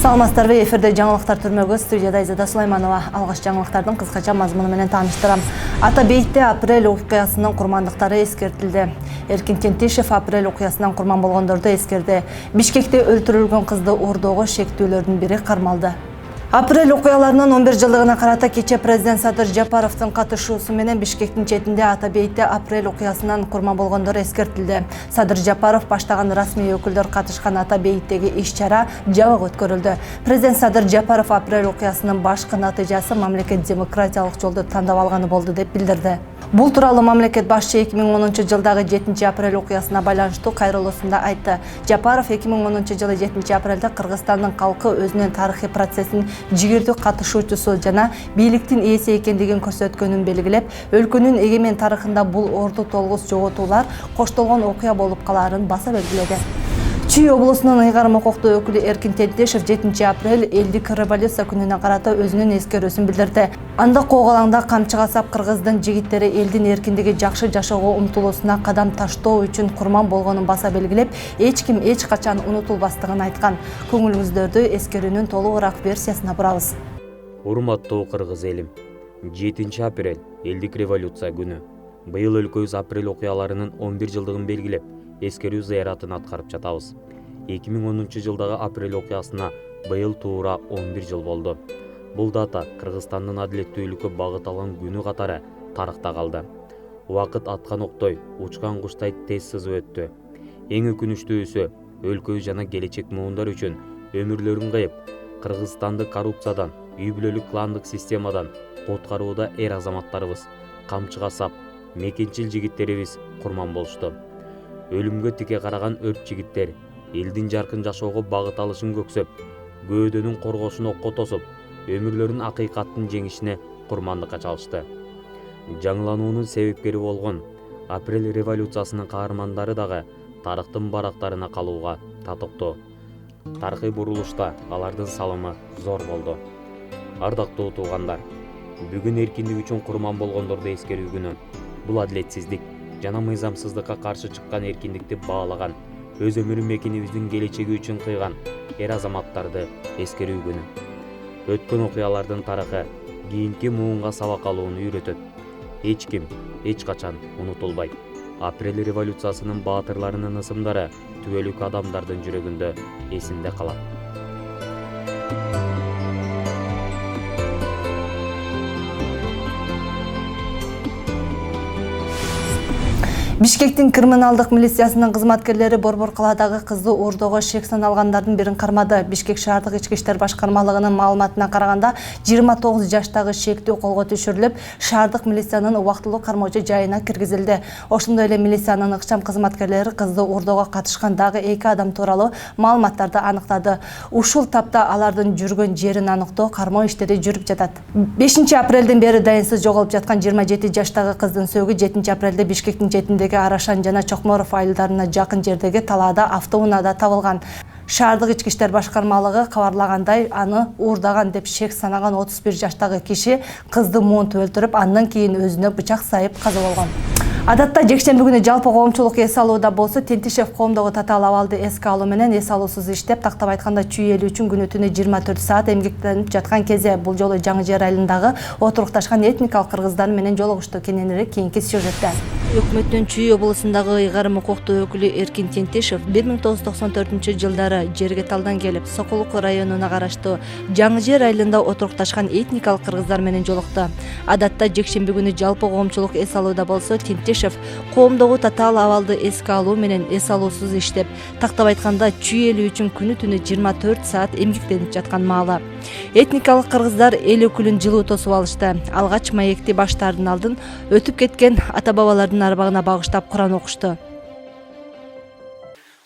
Саламатсыздарбы, эфирде жаңылыктар түрмөгү, студияда Айзада Сулайманова. Алгаш жаңылыктардын кыскача мазмуну менен тааныштырам. Ата Бейитте апрель окуясынын курмандыктары эскертилди. Эркин Тентишев апрель окуясынан курман болгондорду эскерди. Бишкекте өлтүрүлгөн кызды уурдоого шектүүлөрдүн бири кармалды. Апрель окуяларынын 11 жылдыгына карата кече президент Садыр Жапаровдун катышуусу менен Бишкектин четинде Ата Бейитте апрель окуясынан курман болгондор эскертилди. Садыр Жапаров баштаган расмий өкүлдөр катышкан Ата Бейиттеги иш-чара жабык өткөрүлдү. Президент Садыр Жапаров апрель окуясынын башкы натыйжасы мамлекет демократиялык жолду тандап алганы болду деп билдирди. Бул тууралуу мамлекет башчы 2010 жылдагы 7 апрель окуясына байланыштуу кайрылуусунда айтты. Жапаров 2010 жылы 7 апрелде Кыргызстандын калкы өзүнүн тарыхый процессин жигердүү катышуучусу жана бийликтин ээси экендигин көрсөткөнүн белгилеп, өлкөнүн эгемен тарыхында бул орду толгус жоготуулар коштолгон окуя болуп калаарын баса белгиледи. Чүй облусунун ыйгарым укуктуу өкүлү Эркин Тентишев 7 апрель элдик революция күнүнө карата өзүнүн эскерүүсүн билдирди. Анда коогалаңда камчыга сап кыргыздын жигиттери элдин эркиндиги жакшы жашоого умтулуусуна кадам таштоо үчүн курман болгонун баса белгилеп, эч ким эч качан унутулбастыгын айткан. Көңүлүңүздөрдү эскерүүнүн толугураак версиясына бурабыз. Урматтуу кыргыз элим, 7 апрель элдик революция күнү. Быйыл өлкөбүз апрель окуяларынын 11 жылдыгын белгилеп, эскерүү зыяратын аткарып жатабыз. 2010 жылдагы апрель окуясына быйыл туура 11 жыл болду. Бул дата Кыргызстандын адилеттүүлүккө багыт алган күнү катары тарыхта калды. Убакыт аткан октой, учкан куштай тез сызып өттү. Эң өкүнүчтүүсү, өлкөбүз жана келечек муундар үчүн өмүрлөрүн кыйып, Кыргызстанды коррупциядан, үй бүлөлүк кландык системадан коткарууда эр азаматтарыбыз, камчыга сап, мекенчил жигиттерибиз курман болушту. Өлүмгө тике караган өрт жигиттер элдин жаркын жашоого багыт алышын көксөп, көөдөнүн коргошун окко тосуп, өмүрлөрүн акыйкаттын жеңишине курмандыкка чалышты. Жаңылануунун себепкери болгон апрель революциясынын каармандары дагы тарыхтын барактарына калууга татыктуу. Тарыхый бурулушта алардын салымы зор болду. Ардактуу туугандар, бүгүн эркиндик үчүн курман болгондорду эскерүү күнү. Бул адилетсиздик жана мыйзамсыздыкка каршы чыккан эркиндикти баалаган, өз өмүрүн мекенибиздин келечеги үчүн кыйган эр азаматтарды эскерүү күнү. Өткөн окуялардын тарыхы кийинки муунга сабак алууну үйрөтөт. Эч ким эч качан унутулбайт. Апрель революциясынын баатырларынын ысымдары түбөлүк адамдардын жүрөгүндө эсинде калат. Бишкектин криминалдык милициясынын кызматкерлери Борбор калаадагы кызды уурдоого шек саналгандардын бирин кармады. Бишкек шаардык ички иштер башкармалыгынын маалыматына караганда 29 жаштагы шектүү колго түшүрүлүп, шаардык милициянын убактылуу кармоочу жайына киргизилди. Ошондой эле милициянын ыкчам кызматкерлери кызды уурдоого катышкан дагы 2 адам тууралуу маалыматтарды аныктады. Ушул тапта алардын жүргөн жерин аныктоо кармоо иштери жүрүп жатат. 5 апрелден бери дайынсыз жоголуп жаткан 27 жаштагы кыздын сөөгү 7 апрелде Бишкектин четинде Арашан жана Чокморов айылдарына жакын жердеги талаада автоунаада табылган. Шаардык ички иштер башкармалыгы кабарлагандай, аны уурдаган деп шек санаган 31 жаштагы киши кызды муунтуп өлтүрүп, андан кийин өзүнө бычак сайып каза болгон. Адатта жекшемби күнү жалпы коомчулук эс алууда болсо, Тентишев коомдогу татаал абалды эске алуу менен эс алуусуз иштеп, тактап айтканда чүй эли үчүн күнү түнү 24 саат эмгектенип жаткан кезде бул жолу Жаңы Жер айылындагы отурукташкан этникалык кыргыздар менен жолугушту. Кененирээк кийинки сюжетте. Өкмөттүн Чүй облусундагы ыйгарым укуктуу өкүлү Эркин Тентишев 1994 жылдары жерге талдан келип, Сокулук районуна караштуу Жаңы Жер айылында отурукташкан этникалык кыргыздар менен жолукту. Адатта жекшемби күнү жалпы коомчулук эс алууда болсо, Тентишев коомдогу татаал абалды эске алуу менен эс алуусуз иштеп, тактап айтканда чүй эли үчүн күнү түнү 24 саат эмгектенип жаткан маалы. Этникалык кыргыздар эл өкүлүн жылуу тосуп алышты. Алгач маекти баштардын алдын өтүп кеткен ата бабалардын арбагына багыштап Куран окушту.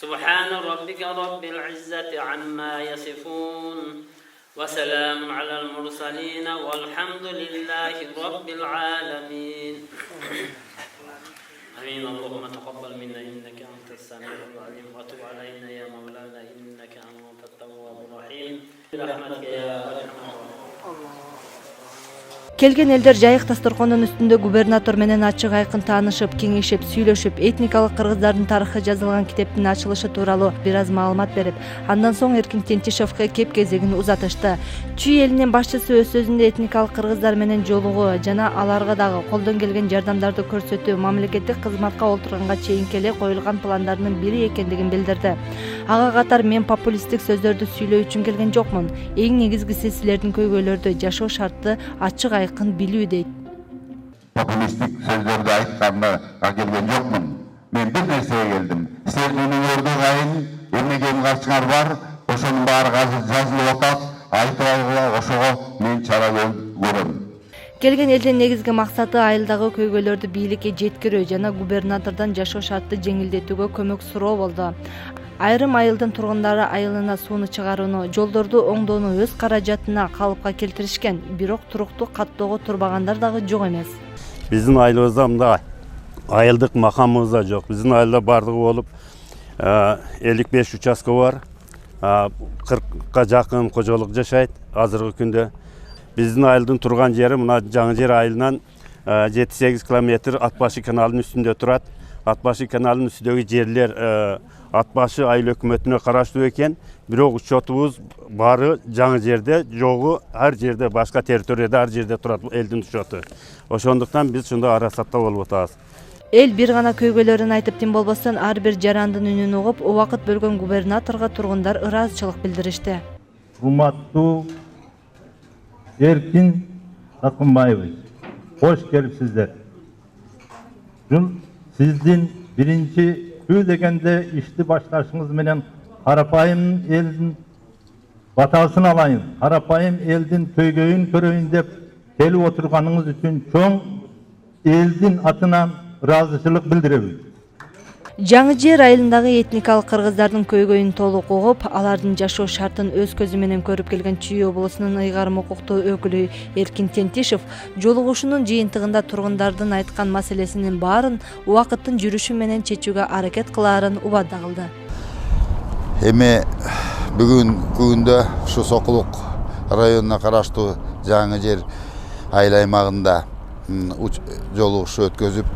Субхана раббика раббил иззати амма ясифун ва саламун алал мурсалин валхамдулиллахи раббил аламин. آمين. اللهم تقبل منا إنك أنت السميع العليم وتب علينا يا مولانا إنك أنت التواب الرحيم برحمتك يا أرحم الراحمين. Келген элдер жайык дасторкондун үстүндө губернатор менен ачык айкын таанышып, кеңешип, сүйлөшүп, этникалык кыргыздардын тарыхы жазылган китептин ачылышы тууралуу бир аз маалымат берип, андан соң Эркин Тентишевге кеп кезегин узатышты. Чүй элинин башчысы өз сөзүндө этникалык кыргыздар менен жолугуу жана аларга дагы колдон келген жардамдарды көрсөтүү мамлекеттик кызматка олтурганга чейинки эле коюлган пландардын бири экендигин билдирди. Ага катар мен популисттик сөздөрдү сүйлөө үчүн келген жокмун. Эң негизгиси силердин көйгөйлөрдү, жашоо шартты ачык айкын билүү дейт. Популистик сөздөрдү айтканга келген жокмун. Мен бир нерсеге келдим. Силер менин өрдү кайын, эмнеге каршыңар бар, ошонун баары азыр жазылып атат. Айтып алгыла ошого мен чара көрөм. Келген элдин негизги максаты айылдагы көйгөйлөрдү бийликке жеткирүү жана губернатордон жашоо шартты жеңилдетүүгө көмөк суроо болду. Айрым айылдын тургундары айылына сууну чыгарууну, жолдорду оңдоону өз каражатына калыпка келтиришкен, бирок туруктуу каттоого турбагандар дагы жок эмес. Биздин айылыбызда мындай айылдык макамыбыз да жок. Биздин айылда бардыгы болуп 55 участка бар. 40ка жакын кожолук жашайт азыркы күндө. Биздин айылдын турган жери мына Жаңы Жер айылынан 7-8 километр Атбашы каналынын үстүндө турат. Атбашы каналынын үстүндөгү жерлер Атбашы айыл өкмөтүнө караштуу экен. Бирок учетубуз баары Жаңы Жерде, жогу ар жерде, башка территорияда ар жерде турат элдин учету. Ошондуктан биз ушундай арасатта болуп атабыз. Эл бир гана көйгөйлөрүн айтып тим болбостон ар бир жарандын үнүн угуп, убакыт бөлгөн губернаторго тургундар ыраазычылык билдиришти. Урматтуу Эркин Акынбаевич, хош келипсиздер. Сиздин биринчи дегенде ишти башташыңыз менен карапайым элдин батасын алайын, карапайым элдин көйгөйүн көрөйүн деп келип отурганыңыз үчүн чоң элдин атынан ыраазычылык билдиребиз. Жаңы Жер айылындагы этникалык кыргыздардын көйгөйүн толук угуп, алардын жашоо шартын өз көзү менен көрүп келген Чүй облусунун ыйгарым укуктуу өкүлү Эркин Тентишев жолугушуунун жыйынтыгында тургундардын айткан маселесинин баарын убакыттын жүрүшү менен чечүүгө аракет кылаарын убада кылды. Эми бүгүнкү күндө ушу Сокулук районуна караштуу Жаңы Жер айыл аймагында жолугушу өткөзүп,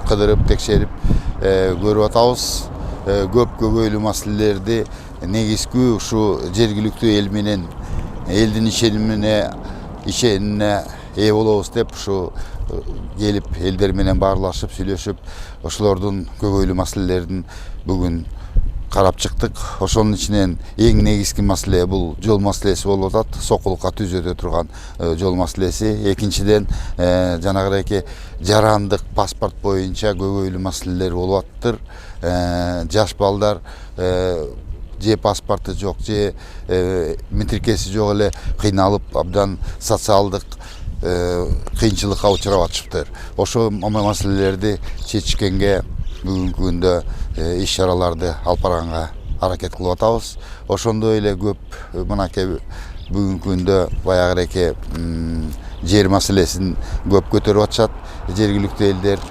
кыдырып, текшерип көрүп атабыз. Көп көйгөйлүү маселелерди негизги ушу жергиликтүү эл менен элдин ишенимине ээ болобуз деп ушу келип элдер менен баарлашып, сүйлөшүп, ошолордун көйгөйлүү маселелерин бүгүн карап чыктык. Ошонун ичинен эң негизги маселе бул жол маселеси болуп атат. Сокулукка түзөдө турган жол маселеси. Экинчиден жанагыраки жарандык паспорт боюнча көйгөйлүү маселелер болуп аттыр. Жаш балдар же паспорту жок, же метрикеси жок эле кыйналып, абдан социалдык кыйынчылыкка учурап атышыптыр. Ошол маселелерди чечишкенге бүгүнкү күндө иш чараларды алып барганга аракет кылып атабыз. Ошондой эле көп мынакей бүгүнкү күндө баягыраки жер маселесин көп көтөрүп атышат. Жергиликтүү элдер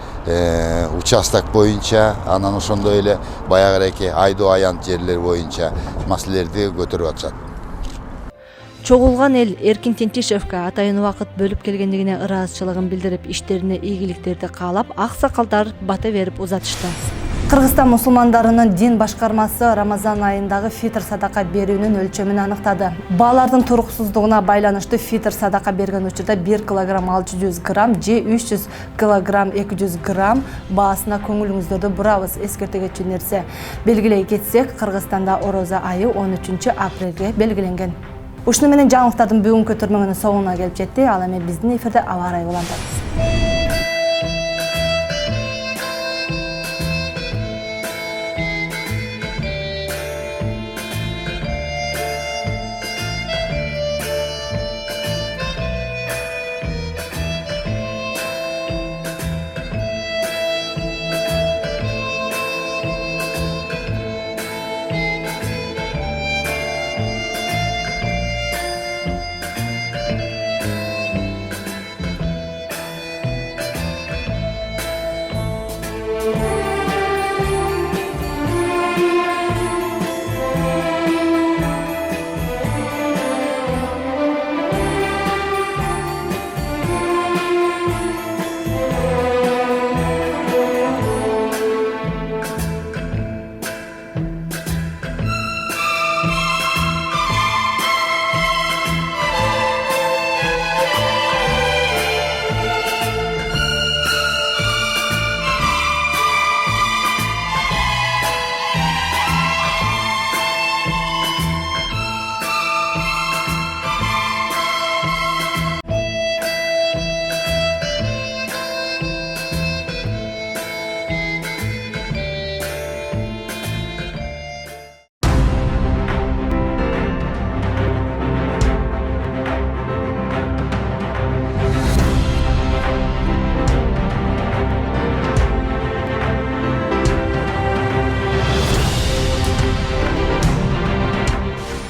участок боюнча, анан ошондой эле баягыраки айдоо аянт жерлер боюнча маселелерди көтөрүп атышат. Чогулган эл Эркин Тентишевге атайын убакыт бөлүп келгендигине ыраазычылыгын билдирип, иштерине ийгиликтерди каалап, аксакалдар бата берип узатышты. Кыргызстан мусулмандарынын дин башкармасы Рамазан айындагы фитр садака берүүнүн өлчөмүн аныктады. Баалардын туруксуздугуна байланыштуу фитр садака берген учурда 1 килограмм 600 грамм же 300 килограмм 200 грамм баасына көңүлүңүздөрдү бурабыз. Эскерте кетчү нерсе. Белгилей кетсек, Кыргызстанда ороза айы 13 апрелге белгиленген. Ушуну менен жаңылыктардын бүгүнкү көрмөгүнүн соңуна келип жетти. Ал эми биздин эфирде аба ырайы улантат.